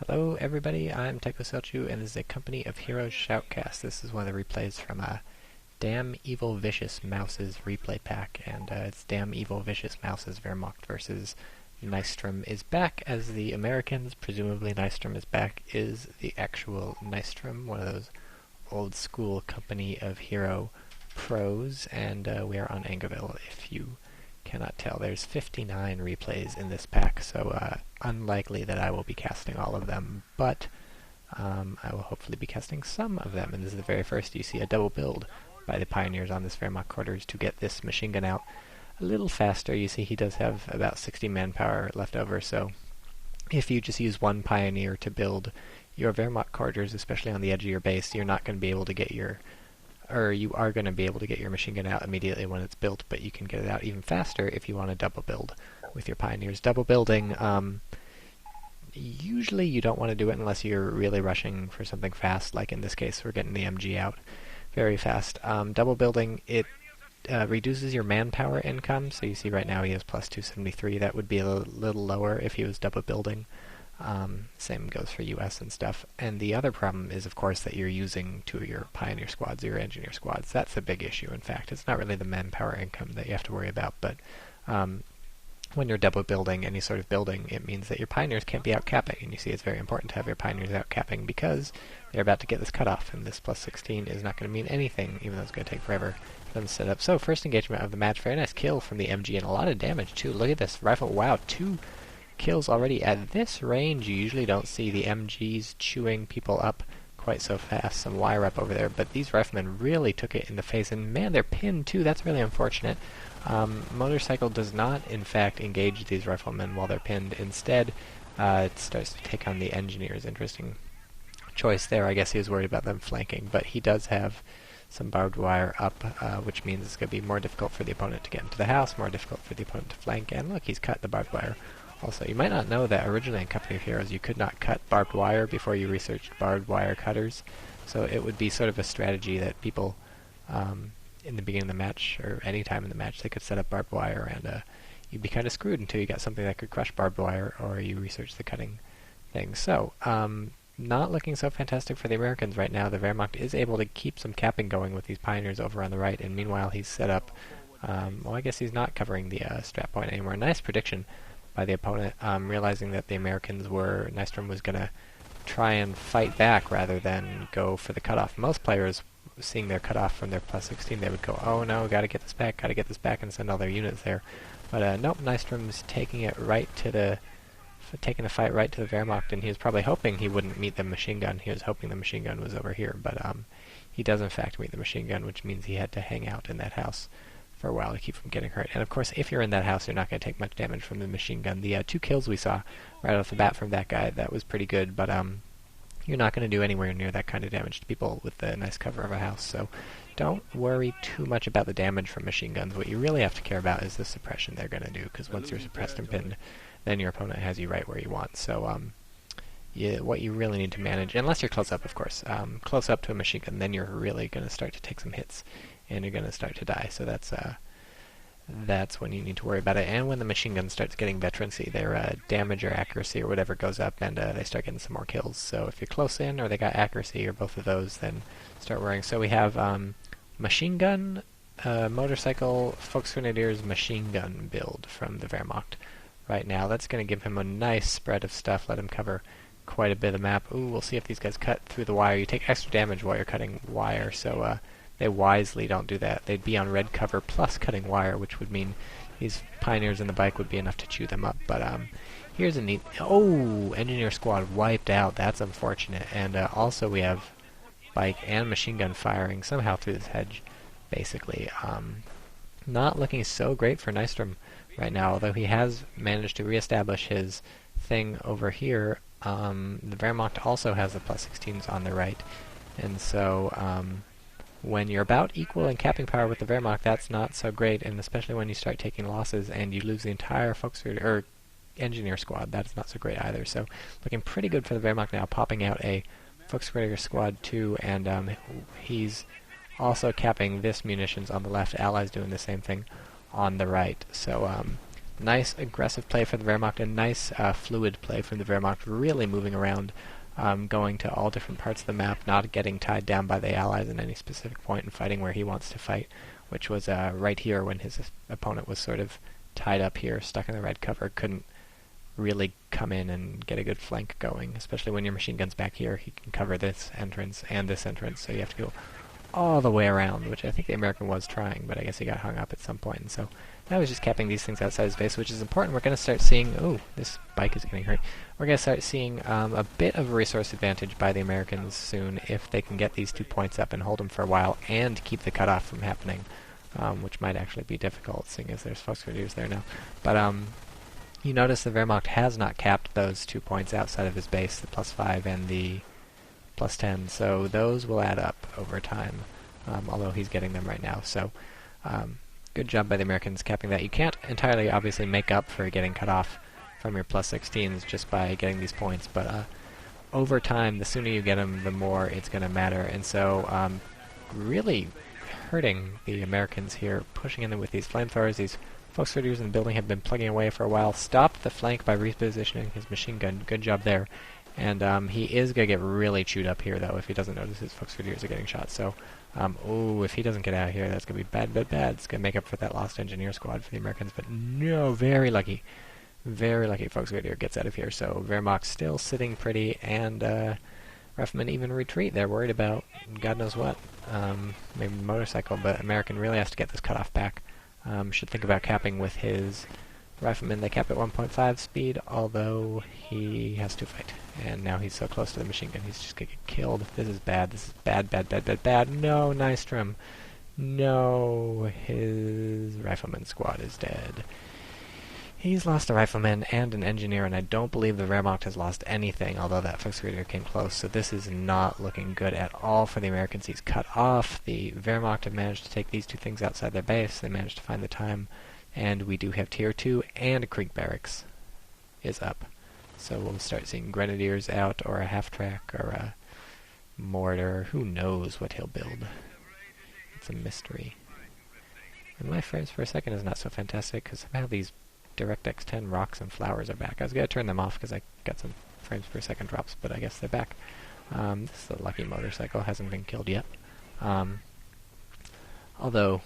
Hello everybody, I'm TechnoSelchu, and this is a Company of Heroes shoutcast. This is one of the replays from DamnEvilViciousMouse's replay pack, and it's DamnEvilViciousMouse's Wehrmacht versus Nystrom is back as the Americans. Presumably Nystrom is back is the actual Nystrom, one of those old school Company of Hero pros, and we are on Angeville if you cannot tell. There's 59 replays in this pack, so unlikely that I will be casting all of them, but I will hopefully be casting some of them, and this is the very first you see a double build by the Pioneers on this Wehrmacht quarters to get this machine gun out a little faster. You see he does have about 60 manpower left over, so if you just use one Pioneer to build your Wehrmacht quarters, especially on the edge of your base, you're not going to be able to get your you are going to be able to get your machine gun out immediately when it's built, but you can get it out even faster if you want to double build with your Pioneers. Double building, usually you don't want to do it unless you're really rushing for something fast, like in this case we're getting the MG out very fast. Double building, it reduces your manpower income, so you see right now he has plus 273. That would be a little lower if he was double building. Same goes for US and stuff. And the other problem is, of course, that you're using two of your Pioneer squads or your Engineer squads. That's a big issue, in fact. It's not really the manpower income that you have to worry about, but when you're double building any sort of building, it means that your Pioneers can't be out capping. And you see it's very important to have your Pioneers out capping because they're about to get this cutoff, and this plus 16 is not going to mean anything, even though it's going to take forever for them to set up. So, first engagement of the match. Very nice kill from the MG, and a lot of damage, too. Look at this rifle. Wow, 2 kills already. At this range, you usually don't see the MGs chewing people up quite so fast. Some wire up over there, but these riflemen really took it in the face, and man, they're pinned too. That's really unfortunate. Motorcycle does not, in fact, engage these riflemen while they're pinned. Instead, it starts to take on the Engineers. Interesting choice there. I guess he was worried about them flanking, but he does have some barbed wire up, which means it's going to be more difficult for the opponent to get into the house, more difficult for the opponent to flank, and look, he's cut the barbed wire. Also, you might not know that originally in Company of Heroes you could not cut barbed wire before you researched barbed wire cutters. So it would be sort of a strategy that people, in the beginning of the match, or any time in the match, they could set up barbed wire, and you'd be kind of screwed until you got something that could crush barbed wire, or you research the cutting thing. So, not looking so fantastic for the Americans right now. The Wehrmacht is able to keep some capping going with these Pioneers over on the right, and meanwhile he's set up, well, I guess he's not covering the strap point anymore. Nice prediction by the opponent, realizing that the Americans were, Nystrom was going to try and fight back rather than go for the cutoff. Most players, seeing their cutoff from their plus 16, they would go, oh no, gotta get this back, and send all their units there. But nope, Nystrom's taking it right to the, taking the fight right to the Wehrmacht, and he was probably hoping he wouldn't meet the machine gun. He was hoping the machine gun was over here, but he does in fact meet the machine gun, which means he had to hang out in that house for a while to keep from getting hurt. And of course, if you're in that house, you're not going to take much damage from the machine gun. The 2 kills we saw right off the bat from that guy, that was pretty good, but you're not going to do anywhere near that kind of damage to people with the nice cover of a house, so don't worry too much about the damage from machine guns. What you really have to care about is the suppression they're going to do, because once you're suppressed and pinned, then your opponent has you right where you want. So what you really need to manage, unless you're close up, of course, close up to a machine gun, then you're really going to start to take some hits, and you're going to start to die. So that's when you need to worry about it. And when the machine gun starts getting veterancy, their damage or accuracy or whatever goes up, and they start getting some more kills. So if you're close in, or they got accuracy, or both of those, then start worrying. So we have machine gun, motorcycle, Volksgrenadiers machine gun build from the Wehrmacht right now. That's going to give him a nice spread of stuff, let him cover quite a bit of the map. Ooh, we'll see if these guys cut through the wire. You take extra damage while you're cutting wire, so they wisely don't do that. They'd be on red cover plus cutting wire, which would mean these Pioneers in the bike would be enough to chew them up. But here's a neat... Oh! Engineer squad wiped out. That's unfortunate. And also we have bike and machine gun firing somehow through this hedge, basically. Not looking so great for Nystrom right now, although he has managed to reestablish his thing over here. The Wehrmacht also has the plus 16s on the right, and so when you're about equal in capping power with the Wehrmacht, that's not so great, and especially when you start taking losses and you lose the entire Engineer squad, that's not so great either. So looking pretty good for the Wehrmacht now, popping out a Volksgrenadier squad too, and he's also capping this munitions on the left. Allies doing the same thing on the right. So nice aggressive play for the Wehrmacht, and nice fluid play from the Wehrmacht, really moving around, going to all different parts of the map, not getting tied down by the Allies in any specific point and fighting where he wants to fight, which was right here when his opponent was sort of tied up here, stuck in the red cover, couldn't really come in and get a good flank going, especially when your machine gun's back here. He can cover this entrance and this entrance, so you have to go all the way around, which I think the American was trying, but I guess he got hung up at some point, and so now he's just capping these things outside his base, which is important. We're going to start seeing... Oh, this bike is getting hurt. We're going to start seeing a bit of a resource advantage by the Americans soon if they can get these 2 points up and hold them for a while and keep the cutoff from happening, which might actually be difficult, seeing as there's Volksgrenadiers there now. But you notice the Wehrmacht has not capped those 2 points outside of his base, the +5 and the +10, so those will add up over time, although he's getting them right now. So good job by the Americans capping that. You can't entirely obviously make up for getting cut off from your +16s just by getting these points, but over time, the sooner you get them, the more it's going to matter, and so really hurting the Americans here, pushing in them with these flamethrowers. These Volksgrenadiers in the building have been plugging away for a while. Stopped the flank by repositioning his machine gun. Good job there. And he is going to get really chewed up here, though, if he doesn't notice his Volksgrenadiers are getting shot. So, if he doesn't get out of here, that's going to be bad, bad, bad. It's going to make up for that lost engineer squad for the Americans. But no, very lucky. Very lucky Volksgrenadier gets out of here. So, Wehrmacht still sitting pretty, and Riflemen even retreat. They're worried about God knows what. Maybe motorcycle, but American really has to get this cutoff back. Should think about capping with his Riflemen. They cap at 1.5 speed, although he has to fight. And now he's so close to the machine gun, he's just going to get killed. This is bad. This is bad, bad, bad, bad, bad. No, Nystrom. No, his Rifleman squad is dead. He's lost a Rifleman and an engineer, and I don't believe the Wehrmacht has lost anything, although that Volksgrenadier came close. So this is not looking good at all for the Americans. He's cut off. The Wehrmacht have managed to take these 2 things outside their base. They managed to find the time. And we do have Tier 2, and Krieg Barracks is up. So we'll start seeing Grenadiers out, or a half-track, or a mortar. Who knows what he'll build? It's a mystery. And my frames per second is not so fantastic, because somehow these DirectX 10 rocks and flowers are back. I was going to turn them off because I got some frames per second drops, but I guess they're back. This is a lucky motorcycle. Hasn't been killed yet. Although,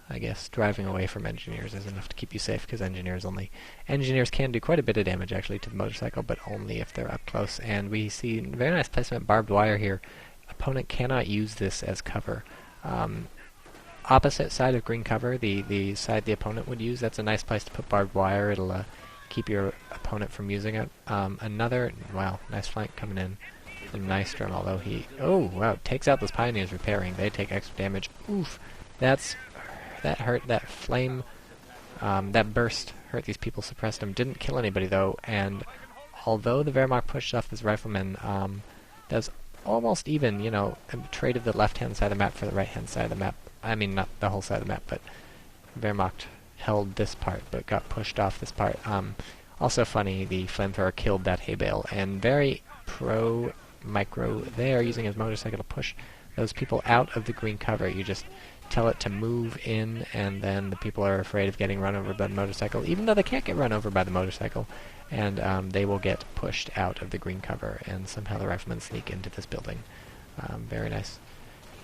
I guess driving away from engineers is enough to keep you safe, because engineers can do quite a bit of damage actually to the motorcycle, but only if they're up close. And we see very nice placement barbed wire here. Opponent cannot use this as cover. Opposite side of green cover, the side the opponent would use, that's a nice place to put barbed wire. It'll keep your opponent from using it. Another, wow, nice flank coming in from Nystrom, although he, oh wow, takes out those Pioneers repairing. They take extra damage. Oof, that hurt. That flame, that burst hurt these people, suppressed them. Didn't kill anybody though, and although the Wehrmacht pushed off his Riflemen, that's almost even, you know, traded the left-hand side of the map for the right-hand side of the map. I mean, not the whole side of the map, but Wehrmacht held this part, but got pushed off this part. Also funny, the flamethrower killed that hay bale, and very pro-micro there, using his motorcycle to push those people out of the green cover. You just tell it to move in, and then the people are afraid of getting run over by the motorcycle, even though they can't get run over by the motorcycle, and they will get pushed out of the green cover, and somehow the Riflemen sneak into this building. Very nice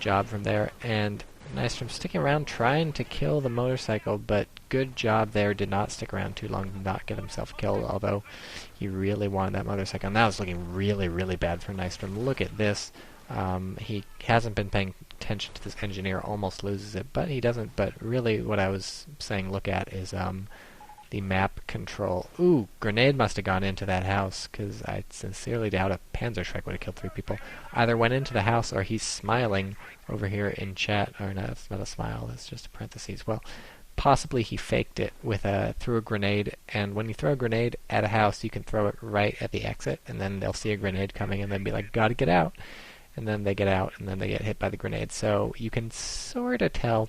job from there, and Nystrom sticking around trying to kill the motorcycle, but good job there. Did not stick around too long, did not get himself killed, although he really wanted that motorcycle. Now it's looking really, really bad for Nystrom. Look at this. He hasn't been paying attention to this engineer, almost loses it, but he doesn't. But really what I was saying look at is the map control. Ooh, grenade must have gone into that house, because I sincerely doubt a Panzerschreck would have killed 3 people. Either went into the house, or he's smiling over here in chat. Or no, it's not a smile, that's just a parentheses. Well, possibly he faked it with threw a grenade, and when you throw a grenade at a house, you can throw it right at the exit, and then they'll see a grenade coming, and they'll be like, gotta get out. And then they get out, and then they get hit by the grenade. So you can sort of tell.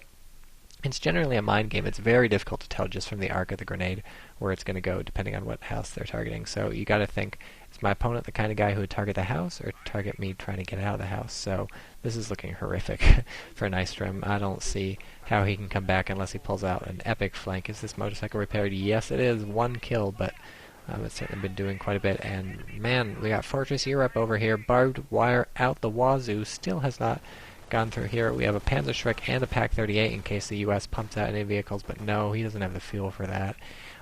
It's generally a mind game. It's very difficult to tell just from the arc of the grenade where it's going to go, depending on what house they're targeting. So you got to think, my opponent the kind of guy who would target the house or target me trying to get out of the house? So this is looking horrific for Nystrom. I don't see how he can come back unless he pulls out an epic flank. Is this motorcycle repaired? Yes, it is. 1 kill, but it's certainly been doing quite a bit. And man, we got Fortress Europe over here. Barbed wire out the wazoo. Still has not gone through here. We have a Panzerschreck and a Pak-38 in case the U.S. pumps out any vehicles, but no, he doesn't have the fuel for that.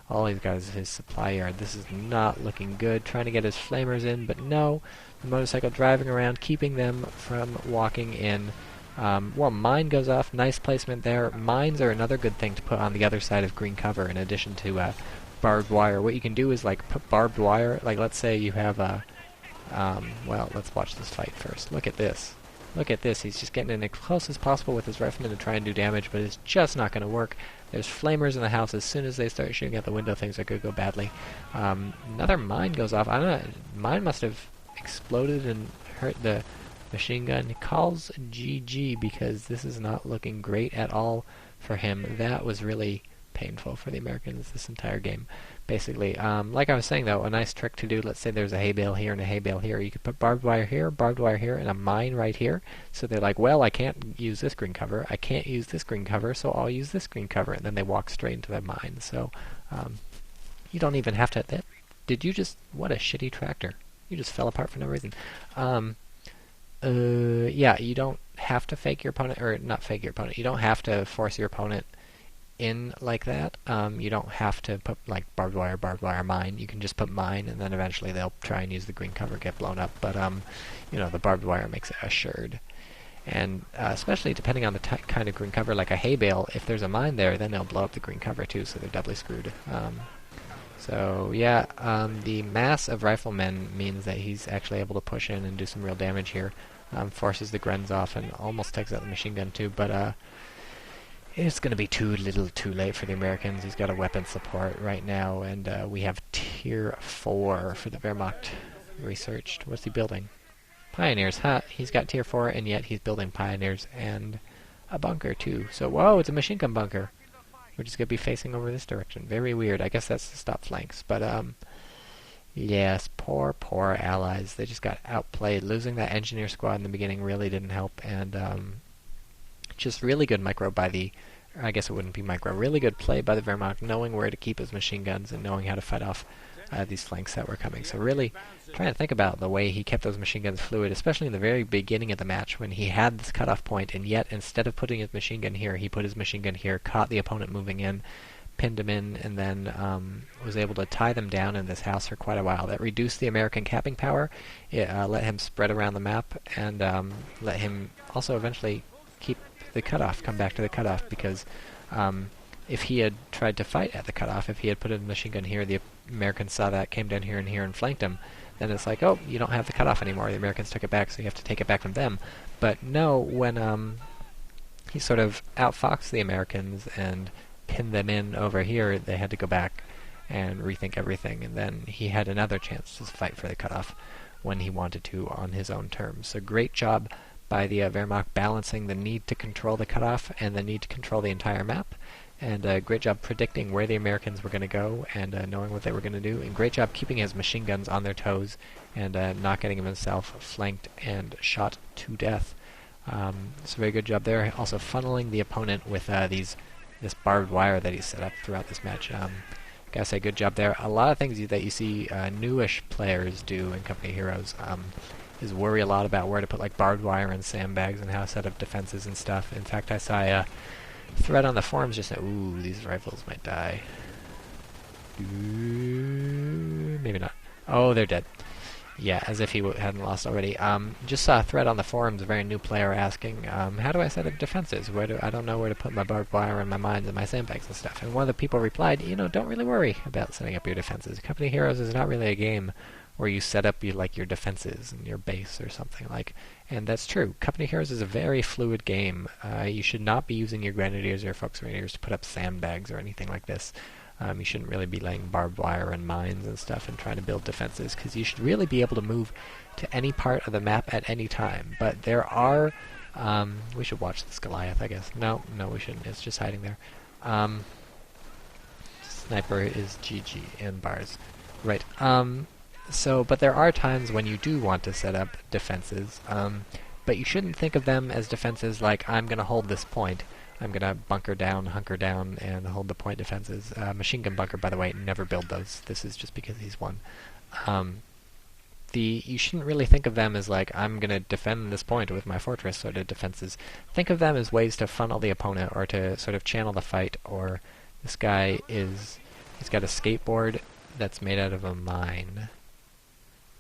All he's got is his supply yard. This is not looking good. Trying to get his flamers in, but no. The motorcycle driving around, keeping them from walking in. Well, mine goes off. Nice placement there. Mines are another good thing to put on the other side of green cover in addition to barbed wire. What you can do is like put barbed wire. Like let's say you have a... well, let's watch this fight first. Look at this. Look at this. He's just getting in as close as possible with his rifleman to try and do damage, but it's just not going to work. There's flamers in the house. As soon as they start shooting at the window, things are going to go badly. Another mine goes off. I don't know. Mine must have exploded and hurt the machine gun. He calls GG because this is not looking great at all for him. That was really painful for the Americans this entire game, basically. Like I was saying, though, a nice trick to do, let's say there's a hay bale here and a hay bale here. You could put barbed wire here, and a mine right here. So they're like, well, I can't use this green cover. I can't use this green cover, so I'll use this green cover. And then they walk straight into the mine. So you don't even have to... Did you just... What a shitty tractor. You just fell apart for no reason. Yeah, you don't have to fake your opponent, or not fake your opponent. You don't have to force your opponent in like that. You don't have to put like barbed wire, mine. You can just put mine, and then eventually they'll try and use the green cover, get blown up. But you know, the barbed wire makes it assured. And especially depending on the kind of green cover, like a hay bale, if there's a mine there, then they'll blow up the green cover too, so they're doubly screwed. So yeah, the mass of riflemen means that he's actually able to push in and do some real damage here. Forces the Grens off and almost takes out the machine gun too, but it's going to be too late for the Americans. He's got a weapon support right now, and we have Tier 4 for the Wehrmacht researched. What's he building? Pioneers, huh? He's got Tier 4, and yet he's building Pioneers and a bunker too. So, whoa, it's a machine gun bunker. We're just going to be facing over this direction. Very weird. I guess that's to stop flanks. But, yes, poor allies. They just got outplayed. Losing that engineer squad in the beginning really didn't help. And, just really good micro by the... I guess it wouldn't be micro. Really good play by the Wehrmacht, knowing where to keep his machine guns and knowing how to fight off these flanks that were coming. So really trying to think about the way he kept those machine guns fluid, especially in the very beginning of the match when he had this cutoff point, and yet instead of putting his machine gun here, he put his machine gun here, caught the opponent moving in, pinned him in, and then was able to tie them down in this house for quite a while. That reduced the American capping power. It let him spread around the map, and let him also eventually keep the cutoff, come back to the cutoff, because if he had tried to fight at the cutoff, if he had put a machine gun here, the Americans saw that, came down here and flanked him, then it's like, oh, you don't have the cutoff anymore. The Americans took it back, so you have to take it back from them. But no, when he sort of outfoxed the Americans and pinned them in over here, they had to go back and rethink everything, and then he had another chance to fight for the cutoff when he wanted to on his own terms. So great job by the Wehrmacht balancing the need to control the cutoff and the need to control the entire map. And great job predicting where the Americans were going to go and knowing what they were going to do. And great job keeping his machine guns on their toes and not getting himself flanked and shot to death. So very good job there. Also funneling the opponent with this barbed wire that he set up throughout this match. Gotta say, good job there. A lot of things that you see newish players do in Company Heroes is worry a lot about where to put like barbed wire and sandbags and how to set up defenses and stuff. In fact, I saw a thread on the forums just said, ooh, these rifles might die. Maybe not. Oh, they're dead. Yeah, as if he hadn't lost already. Just saw a thread on the forums, a very new player asking, how do I set up defenses? I don't know where to put my barbed wire and my mines and my sandbags and stuff. And one of the people replied, don't really worry about setting up your defenses. Company Heroes is not really a game where you set up your defenses and your base or something like. And that's true. Company Heroes is a very fluid game. You should not be using your Grenadiers or Volksgrenadiers to put up sandbags or anything like this. You shouldn't really be laying barbed wire and mines and stuff and trying to build defenses, because you should really be able to move to any part of the map at any time. But there are... we should watch this Goliath, I guess. No, we shouldn't. It's just hiding there. Sniper is GG in bars. Right. But there are times when you do want to set up defenses, but you shouldn't think of them as defenses like, I'm going to hold this point. I'm going to bunker down, hunker down, and hold the point defenses. Machine gun bunker, by the way, never build those. This is just because he's one. You shouldn't really think of them as like, I'm going to defend this point with my fortress sort of defenses. Think of them as ways to funnel the opponent or to sort of channel the fight. Or this guy he's got a skateboard that's made out of a mine.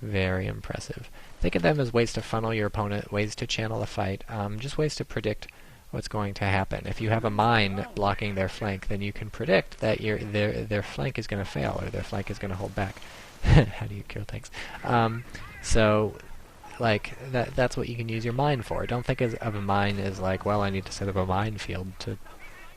Very impressive. Think of them as ways to funnel your opponent, ways to channel the fight, just ways to predict what's going to happen. If you have a mine blocking their flank, then you can predict that their flank is going to fail or their flank is going to hold back. How do you kill tanks? That's what you can use your mine for. Don't think of a mine as like, well, I need to set up a minefield to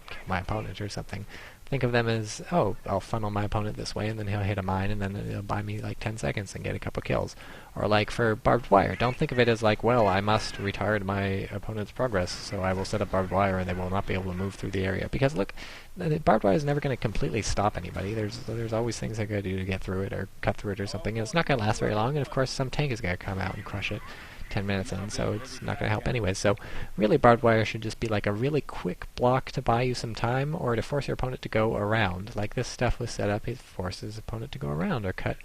kill my opponent or something. Think of them as, oh, I'll funnel my opponent this way, and then he'll hit a mine, and then it'll buy me like 10 seconds and get a couple kills. Or like for barbed wire, don't think of it as like, well, I must retard my opponent's progress, so I will set up barbed wire, and they will not be able to move through the area. Because look, the barbed wire is never going to completely stop anybody. There's always things they're going to do to get through it or cut through it or something. And it's not going to last very long, and of course some tank is going to come out and crush it 10 minutes in, so it's not going to help anyway. So really barbed wire should just be like a really quick block to buy you some time or to force your opponent to go around. Like this stuff was set up, it forces his opponent to go around or cut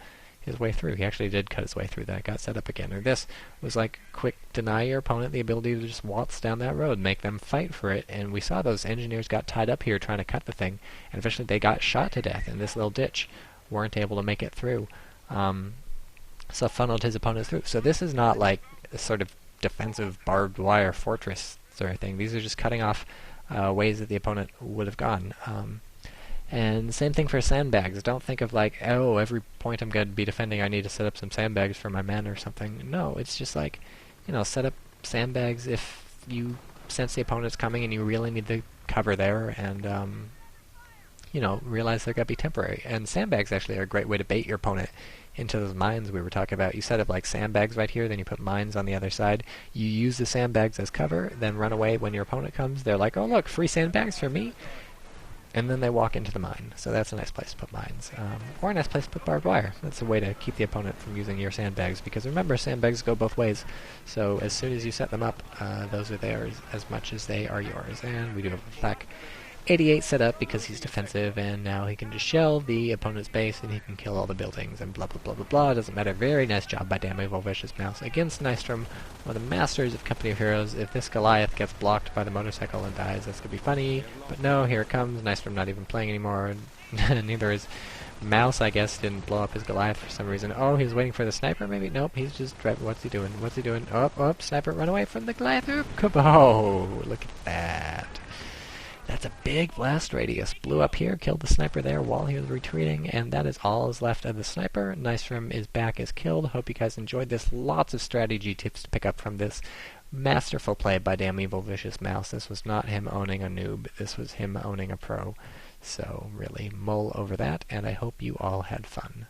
his way through. He actually did cut his way through that, got set up again. Or this was like quick deny your opponent the ability to just waltz down that road, make them fight for it. And we saw those engineers got tied up here trying to cut the thing, and eventually they got shot to death in this little ditch, weren't able to make it through. So funneled his opponents through. So this is not like a sort of defensive barbed wire fortress sort of thing. These are just cutting off ways that the opponent would have gone. And same thing for sandbags. Don't think of like, oh, every point I'm going to be defending I need to set up some sandbags for my men or something. No, it's just like, set up sandbags if you sense the opponent's coming and you really need the cover there, and realize they're going to be temporary. And sandbags actually are a great way to bait your opponent into those mines we were talking about. You set up like sandbags right here, then you put mines on the other side. You use the sandbags as cover, then run away when your opponent comes. They're like, oh look, free sandbags for me. And then they walk into the mine. So that's a nice place to put mines. Or a nice place to put barbed wire. That's a way to keep the opponent from using your sandbags, because remember, sandbags go both ways. So as soon as you set them up, those are theirs as much as they are yours. And we do have a flak 88 set up because he's defensive, and now he can just shell the opponent's base and he can kill all the buildings and blah blah blah blah blah. Doesn't matter. Very nice job by DamnEvilViciousMouse against Nystrom, one of the masters of Company of Heroes. If this Goliath gets blocked by the motorcycle and dies, that's gonna be funny. But no, here it comes. Nystrom not even playing anymore. Neither is Mouse, I guess, didn't blow up his Goliath for some reason. Oh, he's waiting for the sniper, maybe? Nope, he's just driving. What's he doing? What's he doing? Oh, sniper, run away from the Goliath. Kaboo! Look at that. That's a big blast radius. Blew up here, killed the sniper there while he was retreating, and that is all is left of the sniper. Nystrom is back as killed. Hope you guys enjoyed this. Lots of strategy tips to pick up from this. Masterful play by DamnEvilViciousMouse. This was not him owning a noob. This was him owning a pro. So really, mull over that, and I hope you all had fun.